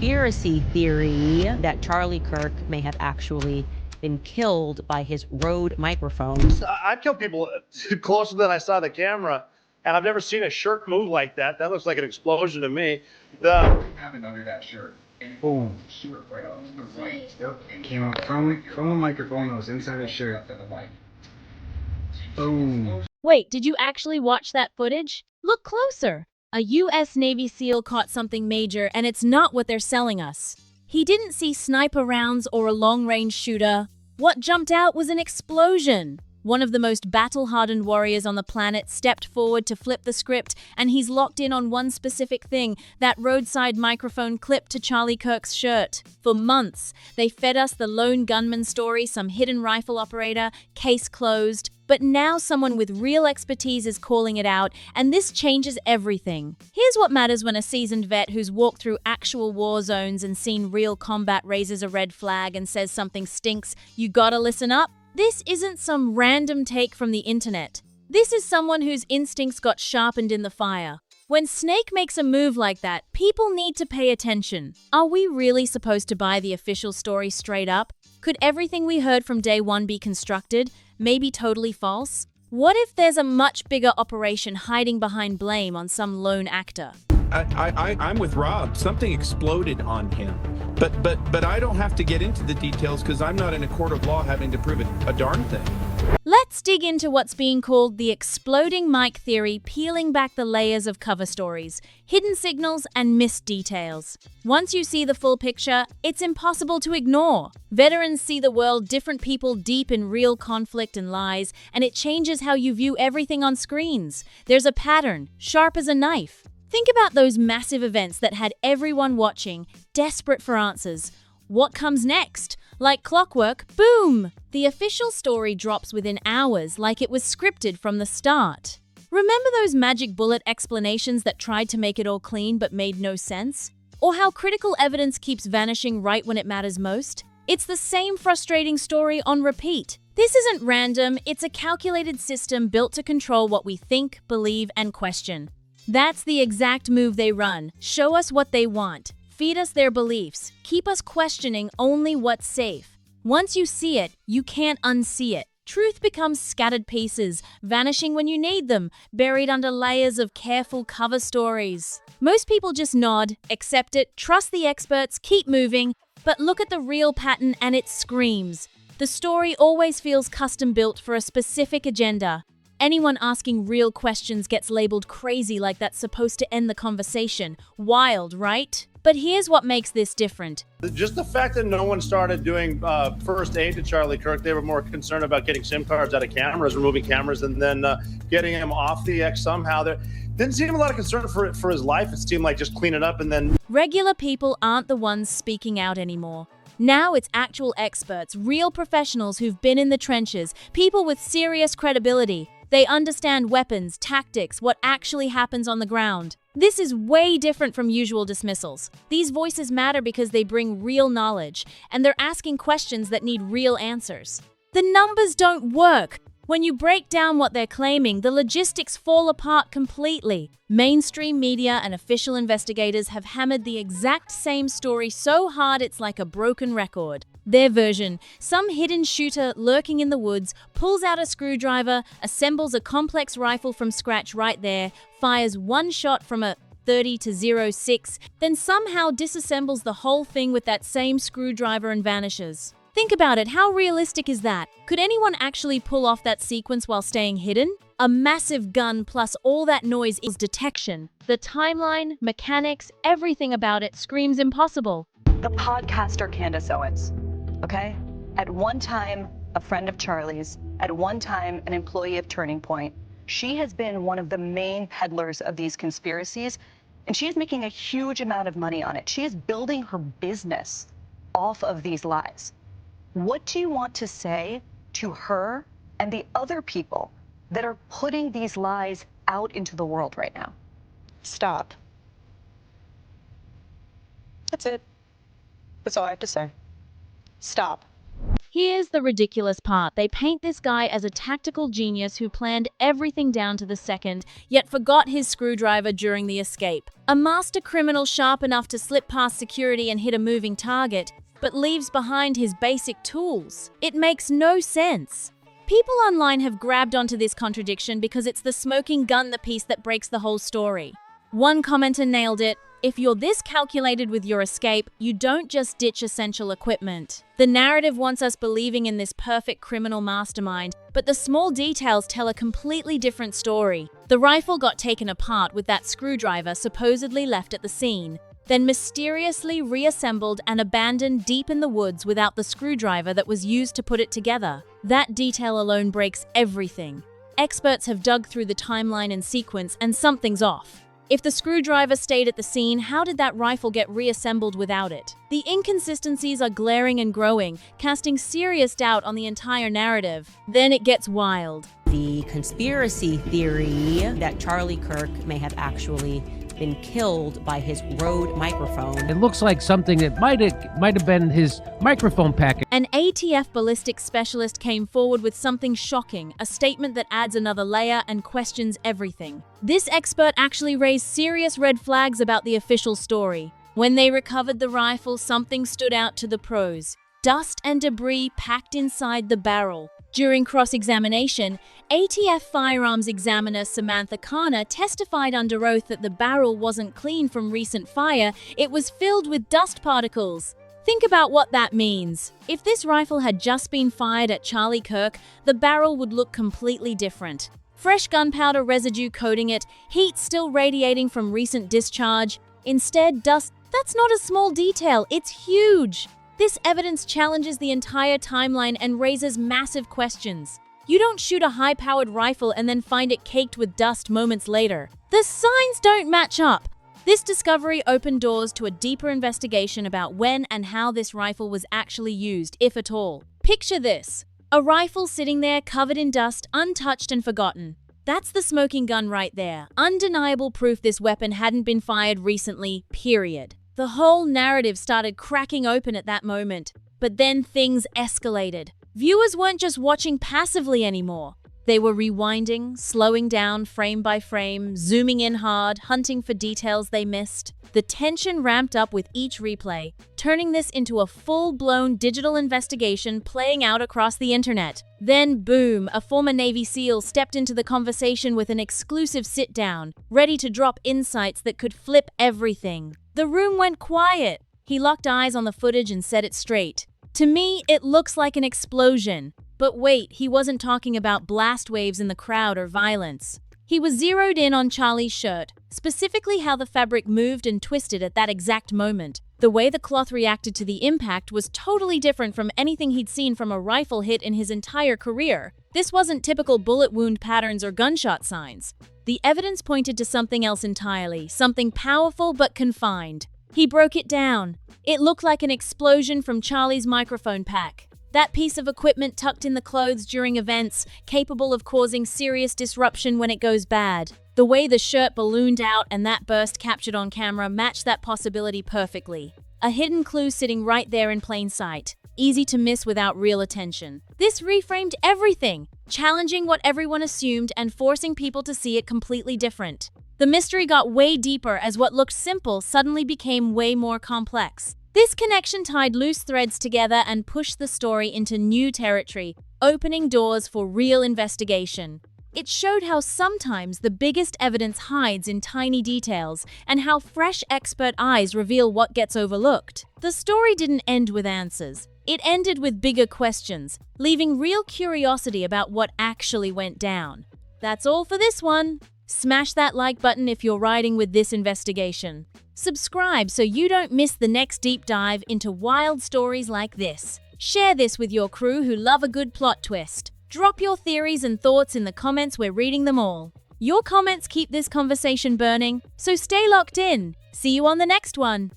conspiracy theory that Charlie Kirk may have actually been killed by his Rode microphones. I've killed people closer than I saw the camera, and I've never seen a shirt move like that. That looks like an explosion to me. What happened under that shirt? And boom, shirt right off to the right. Yep. And came out from a microphone that was inside the shirt. Boom. Wait, did you actually watch that footage? Look closer. A US Navy SEAL caught something major, and it's not what they're selling us. He didn't see sniper rounds or a long-range shooter. What jumped out was an explosion. One of the most battle-hardened warriors on the planet stepped forward to flip the script, and he's locked in on one specific thing, that roadside microphone clipped to Charlie Kirk's shirt. For months, they fed us the lone gunman story, some hidden rifle operator, case closed. But now someone with real expertise is calling it out, and this changes everything. Here's what matters when a seasoned vet who's walked through actual war zones and seen real combat raises a red flag and says something stinks. You gotta listen up. This isn't some random take from the internet. This is someone whose instincts got sharpened in the fire. When Snake makes a move like that, people need to pay attention. Are we really supposed to buy the official story straight up? Could everything we heard from day one be constructed? Maybe totally false? What if there's a much bigger operation hiding behind blame on some lone actor? I'm with Rob. Something exploded on him. But I don't have to get into the details because I'm not in a court of law having to prove a darn thing. Let's dig into what's being called the exploding mic theory, peeling back the layers of cover stories, hidden signals, and missed details. Once you see the full picture, it's impossible to ignore. Veterans see the world, different people deep in real conflict and lies, and it changes how you view everything on screens. There's a pattern, sharp as a knife. Think about those massive events that had everyone watching, desperate for answers. What comes next? Like clockwork, boom! The official story drops within hours, like it was scripted from the start. Remember those magic bullet explanations that tried to make it all clean but made no sense? Or how critical evidence keeps vanishing right when it matters most? It's the same frustrating story on repeat. This isn't random, it's a calculated system built to control what we think, believe, and question. That's the exact move they run. Show us what they want. Feed us their beliefs. Keep us questioning only what's safe. Once you see it, you can't unsee it. Truth becomes scattered pieces, vanishing when you need them, buried under layers of careful cover stories. Most people just nod, accept it, trust the experts, keep moving, but look at the real pattern and it screams. The story always feels custom-built for a specific agenda. Anyone asking real questions gets labeled crazy like that's supposed to end the conversation. Wild, right? But here's what makes this different. Just the fact that no one started doing first aid to Charlie Kirk, they were more concerned about getting SIM cards out of cameras, removing cameras, and then getting him off the X somehow. There didn't seem a lot of concern for his life. It seemed like just clean it up and then... Regular people aren't the ones speaking out anymore. Now it's actual experts, real professionals who've been in the trenches, people with serious credibility. They understand weapons, tactics, what actually happens on the ground. This is way different from usual dismissals. These voices matter because they bring real knowledge, and they're asking questions that need real answers. The numbers don't work. When you break down what they're claiming, the logistics fall apart completely. Mainstream media and official investigators have hammered the exact same story so hard it's like a broken record. Their version: some hidden shooter lurking in the woods pulls out a screwdriver, assembles a complex rifle from scratch right there, fires one shot from a 30-06, then somehow disassembles the whole thing with that same screwdriver and vanishes. Think about it, how realistic is that? Could anyone actually pull off that sequence while staying hidden? A massive gun plus all that noise is detection. The timeline, mechanics, everything about it screams impossible. The podcaster Candace Owens, okay? At one time, a friend of Charlie's, at one time, an employee of Turning Point. She has been one of the main peddlers of these conspiracies, and she is making a huge amount of money on it. She is building her business off of these lies. What do you want to say to her and the other people that are putting these lies out into the world right now? Stop. That's it. That's all I have to say. Stop. Here's the ridiculous part. They paint this guy as a tactical genius who planned everything down to the second, yet forgot his screwdriver during the escape. A master criminal sharp enough to slip past security and hit a moving target, but leaves behind his basic tools. It makes no sense. People online have grabbed onto this contradiction because it's the smoking gun the piece that breaks the whole story. One commenter nailed it. If you're this calculated with your escape, you don't just ditch essential equipment. The narrative wants us believing in this perfect criminal mastermind, but the small details tell a completely different story. The rifle got taken apart with that screwdriver supposedly left at the scene, then mysteriously reassembled and abandoned deep in the woods without the screwdriver that was used to put it together. That detail alone breaks everything. Experts have dug through the timeline and sequence, and something's off. If the screwdriver stayed at the scene, how did that rifle get reassembled without it? The inconsistencies are glaring and growing, casting serious doubt on the entire narrative. Then it gets wild. The conspiracy theory that Charlie Kirk may have actually been killed by his Rode microphone. It looks like something that might have been his microphone package. An ATF ballistics specialist came forward with something shocking, a statement that adds another layer and questions everything. This expert actually raised serious red flags about the official story. When they recovered the rifle, something stood out to the pros. Dust and debris packed inside the barrel. During cross-examination, ATF firearms examiner Samantha Kana testified under oath that the barrel wasn't clean from recent fire, it was filled with dust particles. Think about what that means. If this rifle had just been fired at Charlie Kirk, the barrel would look completely different. Fresh gunpowder residue coating it, heat still radiating from recent discharge. Instead, dust. That's not a small detail, it's huge. This evidence challenges the entire timeline and raises massive questions. You don't shoot a high-powered rifle and then find it caked with dust moments later. The signs don't match up. This discovery opened doors to a deeper investigation about when and how this rifle was actually used, if at all. Picture this: a rifle sitting there covered in dust, untouched and forgotten. That's the smoking gun right there. Undeniable proof this weapon hadn't been fired recently, period. The whole narrative started cracking open at that moment, but then things escalated. Viewers weren't just watching passively anymore. They were rewinding, slowing down frame by frame, zooming in hard, hunting for details they missed. The tension ramped up with each replay, turning this into a full-blown digital investigation playing out across the internet. Then, boom, a former Navy SEAL stepped into the conversation with an exclusive sit-down, ready to drop insights that could flip everything. The room went quiet. He locked eyes on the footage and said it straight. To me, it looks like an explosion. But wait, he wasn't talking about blast waves in the crowd or violence. He was zeroed in on Charlie's shirt, specifically how the fabric moved and twisted at that exact moment. The way the cloth reacted to the impact was totally different from anything he'd seen from a rifle hit in his entire career. This wasn't typical bullet wound patterns or gunshot signs. The evidence pointed to something else entirely, something powerful but confined. He broke it down. It looked like an explosion from Charlie's microphone pack. That piece of equipment tucked in the clothes during events, capable of causing serious disruption when it goes bad. The way the shirt ballooned out and that burst captured on camera matched that possibility perfectly. A hidden clue sitting right there in plain sight. Easy to miss without real attention. This reframed everything, challenging what everyone assumed and forcing people to see it completely different. The mystery got way deeper as what looked simple suddenly became way more complex. This connection tied loose threads together and pushed the story into new territory, opening doors for real investigation. It showed how sometimes the biggest evidence hides in tiny details and how fresh expert eyes reveal what gets overlooked. The story didn't end with answers. It ended with bigger questions, leaving real curiosity about what actually went down. That's all for this one. Smash that like button if you're riding with this investigation. Subscribe so you don't miss the next deep dive into wild stories like this. Share this with your crew who love a good plot twist. Drop your theories and thoughts in the comments, we're reading them all. Your comments keep this conversation burning, so stay locked in. See you on the next one.